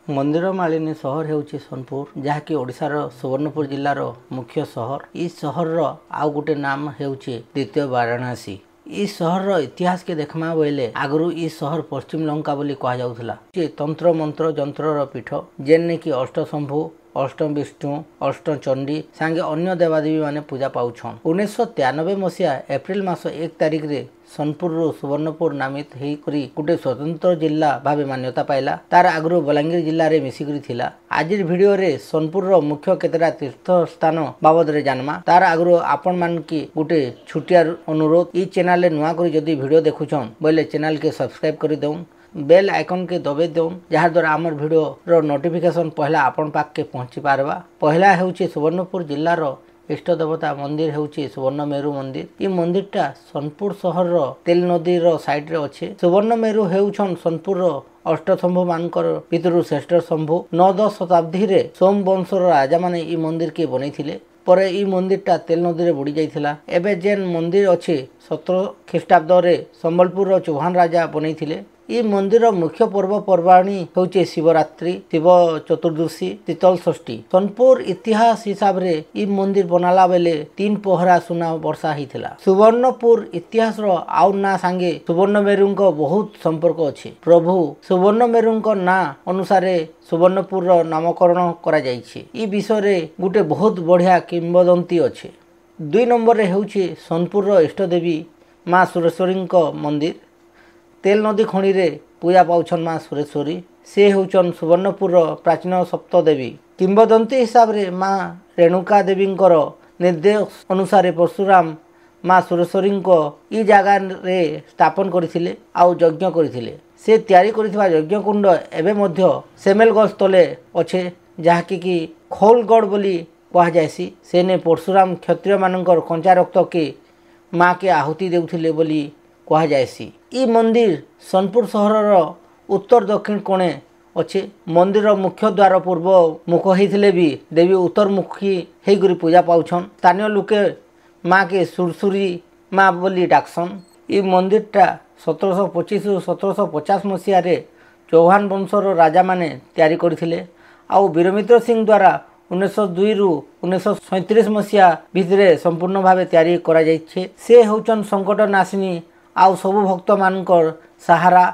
मंदिर मालिनी सहर हेउची सोनपुर जहाँकि ओडिशार सुवर्णपुर जिल्लार मुख्य सहर। ई सहर आउ गोटे नाम हेउची द्वितीय वाराणसी। ई सहर इतिहास के देखमा बोले आगरू ई सहर पश्चिम लंका बोली कहा जाउथला। तंत्र मंत्र जंत्र पीठ जेने कि अष्टशंभु अष्टम विष्णु अष्टम चंडी सांगे अन्य देवादेवी माने पूजा पाउछन। 1993 मसीहा एप्रिल मास 1 तारिख रे सोनपुर सुवर्णपुर नामित होकर गोटे स्वतंत्र जिला भाव मान्यता पाइला। तार आगु बलांगीर जिले में मिसिकरी थिला। आज वीडियो रे सोनपुर मुख्य केतरा तीर्थ स्थान बाबद रे जानमा। तार आगु आपण मान की गोटे छुटिया अनुरोध, ई चैनल नुआ करी जदि वीडियो देखुछन बोले चैनल के सब्सक्राइब कर दउन, बेल आइकन के दबे दउन, जहाँ द्वारा आमर वीडियो रो नोटिफिकेशन पहला आपण पाक के पहुंची पारबा। पहला हेउची सुवर्णपुर जिल्लार इष्ट देवता मंदिर हेउची सुवर्ण मेरु मंदिर। ई मंदिरटा सोनपुर सहर रो तेल नदी रो साइड रे अछि। सुवर्ण मेरु हेउछन सोनपुर रो अष्टशंभु मानकर भितरु श्रेष्ठ शंभु। 9-10 शताब्दी रे सोम वंशर राजा माने ई मंदिर के बनैथिले। परे ई मंदिरटा तेल नदी रे बुड़ी जाइथिला। एबे जेन मंदिर अछि 17 ख्रीष्टाब्द रे संबलपुर रो चौहान राजा बनैथिले। ई मंदिर मुख्य पर्व पर्वाणी होचे शिवरात्रि, शिव चतुर्दशी, शीतल षष्ठी। सोनपुर इतिहास हिसाब रे ई मंदिर बनाला बेले 3 पहरा सुना वर्षा हिथिला। सुवर्णपुर इतिहास रो आउ ना सांगे सुवर्णमेरुंक बहुत संपर्क अछि। प्रभु सुवर्णमेरुंक ना अनुसारे सुवर्णपुर रो नामकरण करा जाइछि। ई विषय रे गुटे बहुत बढ़िया किंवदंती अछि। 2 नंबर रे हेउछि सोनपुर रो इष्ट देवी मां सुरेश्वरींक मंदिर। तेल नदी खणी रे पूजा पाउछन मां सुरेश्वरी। से होचन सुवर्णपुर प्राचीन सप्त देवी। किंवदंती हिसाब रे मां रेणुका देवींकर निर्देश अनुसार परशुराम मां सुरेश्वरी को ई जगह रे स्थापन करथिले आउ यज्ञ करथिले। से तैयारी करथिबा यज्ञ कुंड एबे मध्य सेमेलगछ तले अछि, जहाँकि कि खोलगढ़ बोली कहा जायसी। से ने परशुराम क्षत्रिय मानकर कंचा रक्त के मां के आहुति देउथिले बोली कहा जायसी। ई मंदिर सोनपुर सहर उत्तर दक्षिण कोणे अच्छे। मंदिर मुख्य द्वार पूर्व मुख होते भी देवी उत्तर मुखी होकर पूजा पाउछन। स्थानीय लोके माँ के सुरसुरी माँ बोली डाकसन। ई मंदिरटा 1725-1750 मसीह चौहान वंशर राजा माने तैयारी करथिले। आउ वीरमित्र सिंह द्वारा 1902-1937 मसीहा भितरे संपूर्ण भाव तैयारी करा जाइछे। से होचन संकट नाशिनी आउ सबु भक्त मानकर सहारा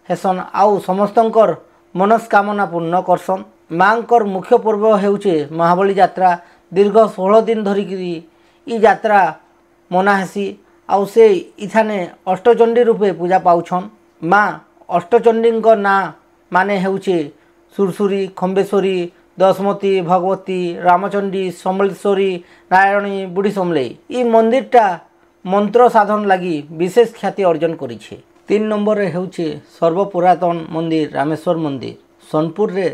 हेसन आउ समस्तंकर मनस्कामना पूर्ण करसन। मांकर मुख्य पर्व हेउचे महाबली यात्रा। दीर्घ 16 दिन धरिकी ई यात्रा मना हेसी। आउ से इथाने अष्टचंडी रूपे पूजा पाउछन। मां अष्टचंडींक ना माने हेउचे सुरसुरी, खंबेश्वरी, दशमती, भगवती, रामचंडी, समलेश्वरी, नारायणी, बुढ़ी समलेई। ई मंदिरटा मंत्र साधन लगी विशेष ख्याति अर्जन करिछे। 3 नंबर रे हेउचे सर्वपुरातन मंदिर रामेश्वर मंदिर। सोनपुर रे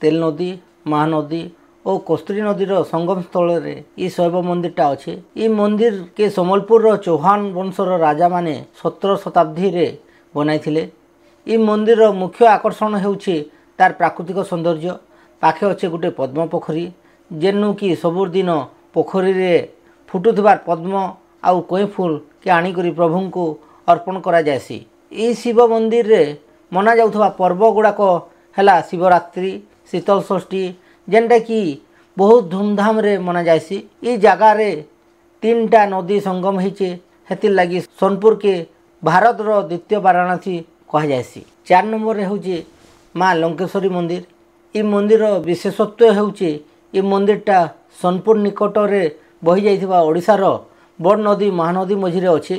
तेल नदी, महानदी और कस्तूरी नदीर संगम स्थल रे ई शैव मंदिरटा अच्छे। ई मंदिर के संबलपुर चौहान वंशर राजा माने 17 शताब्दी रे बनाइथिले। ई मंदिर मुख्य आकर्षण हेउचे तार प्राकृतिक सौंदर्य। पाखे अच्छे गोटे पद्म पोखरी, जेनु कि सबुदिन पोखरी रे फुटुथिबा पद्म आउ कोई फूल के आनिकरी प्रभु को अर्पण करा जायसी। ई शिव मंदिर रे मना जाउथबा पर्व गुड़ाक हैला शिवरात्रि, शीतल षष्ठी, जेनटा कि बहुत धूमधाम रे मना जायसी। ई जगह रे 3टा नदी संगम होइचे। हेतिर लगी सोनपुर के भारत रो द्वितीय वाराणसी कहा जायसी। 4 नंबर रे होचे मां लंकेश्वरी मंदिर। ई मंदिर विशेषत्व हेउचे ई मंदिरटा सोनपुर निकट रे बही जाइथिबा ओडिशार बड़ नदी महानदी मझिरे अच्छे।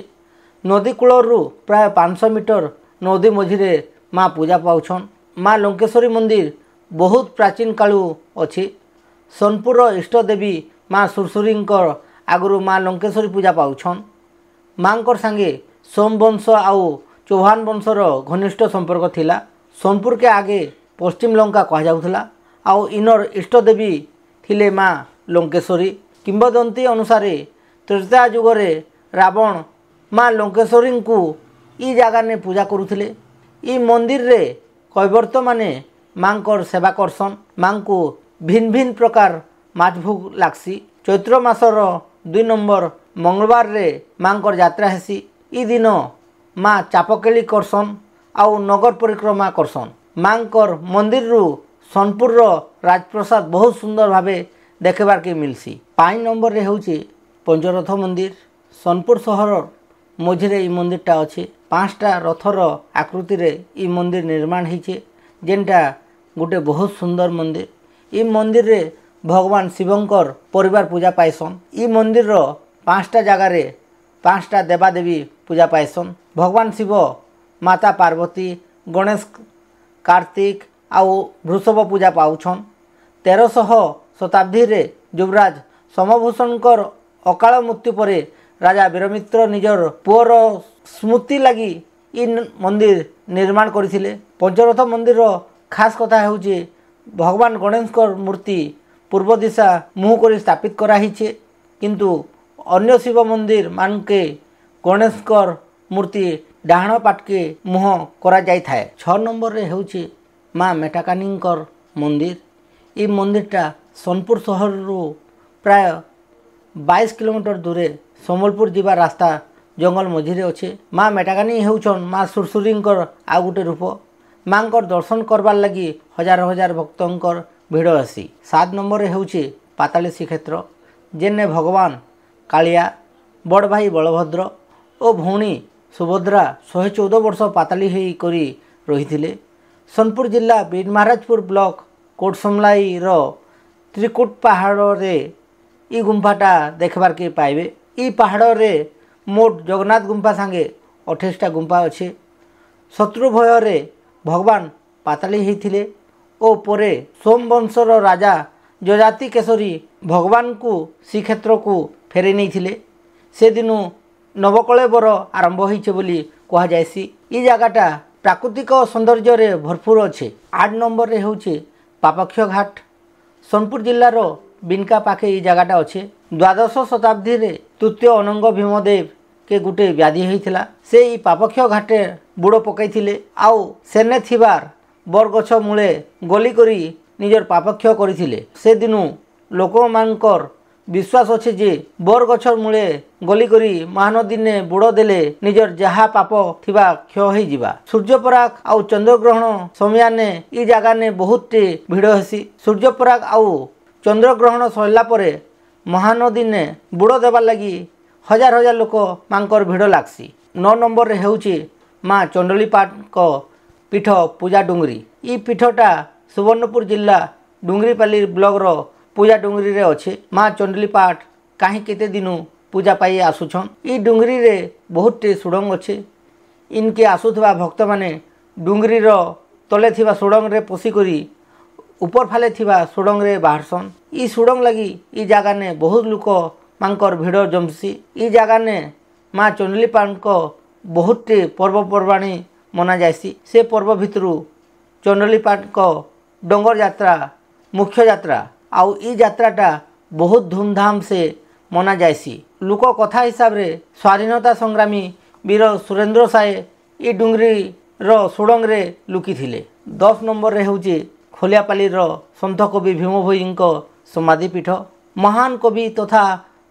नदी कूलरू प्राय 500 मीटर नदी मझिरे माँ पूजा पाउछन। माँ लंकेश्वरी मंदिर बहुत प्राचीन कालू अच्छे। सोनपुर इष्ट देवी माँ सुरसुरींकर आगुरु माँ लंकेश्वरी पूजा पाउछन। माँकर संगे सोमवंश आउ चौहान वंशर घनिष्ठ संपर्क थिला। सोनपुर के आगे पश्चिम लंका कहा जाउथला। आउ इनर इष्ट देवी थिले माँ लंकेश्वरी। किंवदंती अनुसार त्रेता युगरे रावण माँ लंकेश्वरी को ई जगह ने पूजा करुथिले। ई मंदिर रे कैवर्त माने मांकर सेवा करसन। मां को भिन्न भिन्न प्रकार माछ भोग लागसी। चैत्र मासर 2 नंबर मंगलवार रे मांकर यात्रा हेसी। ई दिन माँ चापकेली करसन आउ नगर परिक्रमा करसन। मांकर मंदिर रु सोनपुर राजप्रसाद बहुत सुंदर भाव देखबार के मिलसी। 5 नंबर रे होची पंचरथ मंदिर। सोनपुर सहर मझिरे ई मंदिरटा अच्छे। 5टा रथर आकृति रे ई मंदिर निर्माण होइछे, जेनटा गोटे बहुत सुंदर मंदिर। ई मंदिर रे भगवान शिवंकर परिवार पूजा पाइसन। ई मंदिर रो 5टा जगह रे 5टा देवादेवी पूजा पाइसन। भगवान शिव, माता पार्वती, गणेश, कार्तिक आउ वृषभ पूजा पाउछन। 1300 शताब्दी रे युवराज सोमभूषणकर अकाल मृत्यु पर राजा वीरमित्र निजर पुअर स्मृति लगी इ मंदिर निर्माण करथिले। पंचरथ मंदिर रो खास कथा होउचे भगवान गणेशकर मूर्ति पूर्व दिशा मुँह कर स्थापित कराहीछे, किंतु अन्य शिव मंदिर मानके गणेशकर मूर्ति डाहाण पाटके मुँह करा जाय थाए। 6 नंबर रे होउचे माँ मेटाकानीकर मंदिर। ई मंदिरटा सोनपुर सहर रु प्राय 22 किलोमीटर दूरे सम्बलपुर जीवा रास्ता जंगल मझिरे अच्छे। माँ मेटाकानी होउछन माँ सुरसुरींकर आ गोटे रूप। माँकर दर्शन करबार लगी हजार हजार भक्तंकर भिड़ आसी। 7 नंबर रे होउचे पाताली श्रीक्षेत्र, जेने भगवान कालिया, बड़ भाई बलभद्र और भौणी सुभद्रा 114 वर्ष पाताली होई करी रहिथिले। सोनपुर जिला बीरमहाराजपुर ब्लॉक कोटसमलाई त्रिकुट पहाड़ रे ई गुंफाटा देखबार के पाइबे। ई पहाड़ रे मोट जगन्नाथ गुंफा संगे 28टा गुंफा अच्छे। शत्रु भय रे भगवान पाताली होइथिले ओ परे सोमवंशर राजा जजाति केशरी भगवान को श्रीक्षेत्र को फेरे नहीं। से दिनु नवकलेबर आरंभ होइछे बोली कहा जायसी। ई जगहटा प्राकृतिक सौंदर्य रे भरपूर अच्छे। 8 नंबर रे होउचे पापक्ष घाट। सोनपुर जिल्लार बिनका पाखे ई जगहटा अच्छे। 12 शताब्दी रे तृतीय अनंग भीमदेव के गुटे व्याधि होइथिला। से ई पापक्ष घाटे बुड़ पकईथिले आउ सेने थिबार बरगछ मूले गली करी निजर पापक्ष करथिले। से दिनु लोकमानकर विश्वास अच्छे जे बरगछर मूले गली करी महानदी ने बुड़ देले निजर जहा पाप थिबा क्षय होई जिबा। सूर्यपराग आउ चंद्रग्रहण समयाने ई जगह ने बहुत भिड़ हेसी। सूर्यपराग आउ चंद्रग्रहण सरला परे महानदी ने बुड़ देबार लगी हजार हजार लोक मांकर भिड़ लागसी। 9 नंबर रे हेउची माँ चंडलीपाठ को पीठ पूजा डुंगरी। ई पीठटा सुवर्णपुर जिला डुंगरीपाली ब्लॉक रो पूजा डुंगरी रे अच्छे। माँ चंडलीपाठ कहीं केते दिनु पूजा पाई आसुछन। ई डुंगरी रे बहुत सुड़ंग अच्छे। इनके आसुथबा भक्त माने डुंगरी रो तले थिबा सुड़ंग रे पसी करी ऊपर फाले थिबा सुड़ंग रे बाहरसन। ई सुड़ंग लगी ई जगह ने बहुत लोक मांकर भिड़ जमसी। ई जगह ने माँ चंडलीपाठ को बहुत पर्वपर्वाणी मना जायसी। से पर्व भितरु चंडलीपाठ को डोंगर यात्रा मुख्य यात्रा आउ ई यात्राटा बहुत धूमधाम से मना जायसी। लोक कथा हिसाब रे स्वाधीनता संग्रामी वीर सुरेंद्र साय ई डुंगरी रो सुड़ंग रे लुकी थिले। 10 नंबर रे होउची खोलियापाली रो संत कवि भीम भोई समाधिपीठ। महान कवि तथा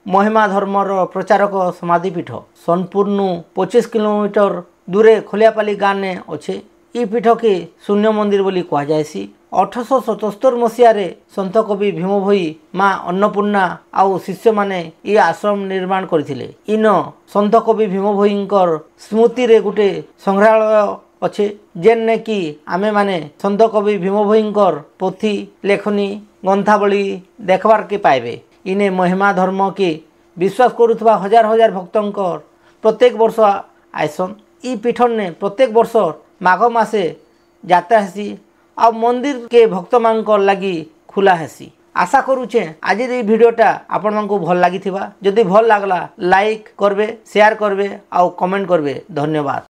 महिमा धर्मर प्रचारक समाधिपीठ सोनपुर 25 किलोमीटर दूरे खोलियापाली गाँ ने अच्छे। ई पीठ के शून्य मंदिर बोली कहा जायसी। 1877 मसीह रे संत कवि भीम भोई माँ अन्नपूर्णा आउ शिष्य माने ई आश्रम निर्माण करथिले। इन संत कवि भीम भोईंकर स्मृति रे गुटे संग्रहालय अच्छे, जेने कि आमे माने संत कवि भीम भोईंकर पोथी लेखनी ग्रंथावली देखबार के पाइबे। इने महिमा धर्म के विश्वास करुथबा हजार हजार भक्तंकर प्रत्येक वर्ष आयसन। ई पीठन ने प्रत्येक वर्ष माघ मासे यात्रा हेसी आ मंदिर के भक्त मानकर लगी खुला हेसी। आशा करुचे आज ये वीडियोटा आपण मानकु भल लागिथिबा। जदि भल लागला लाइक करबे, शेयर करबे आ कमेंट करबे। धन्यवाद।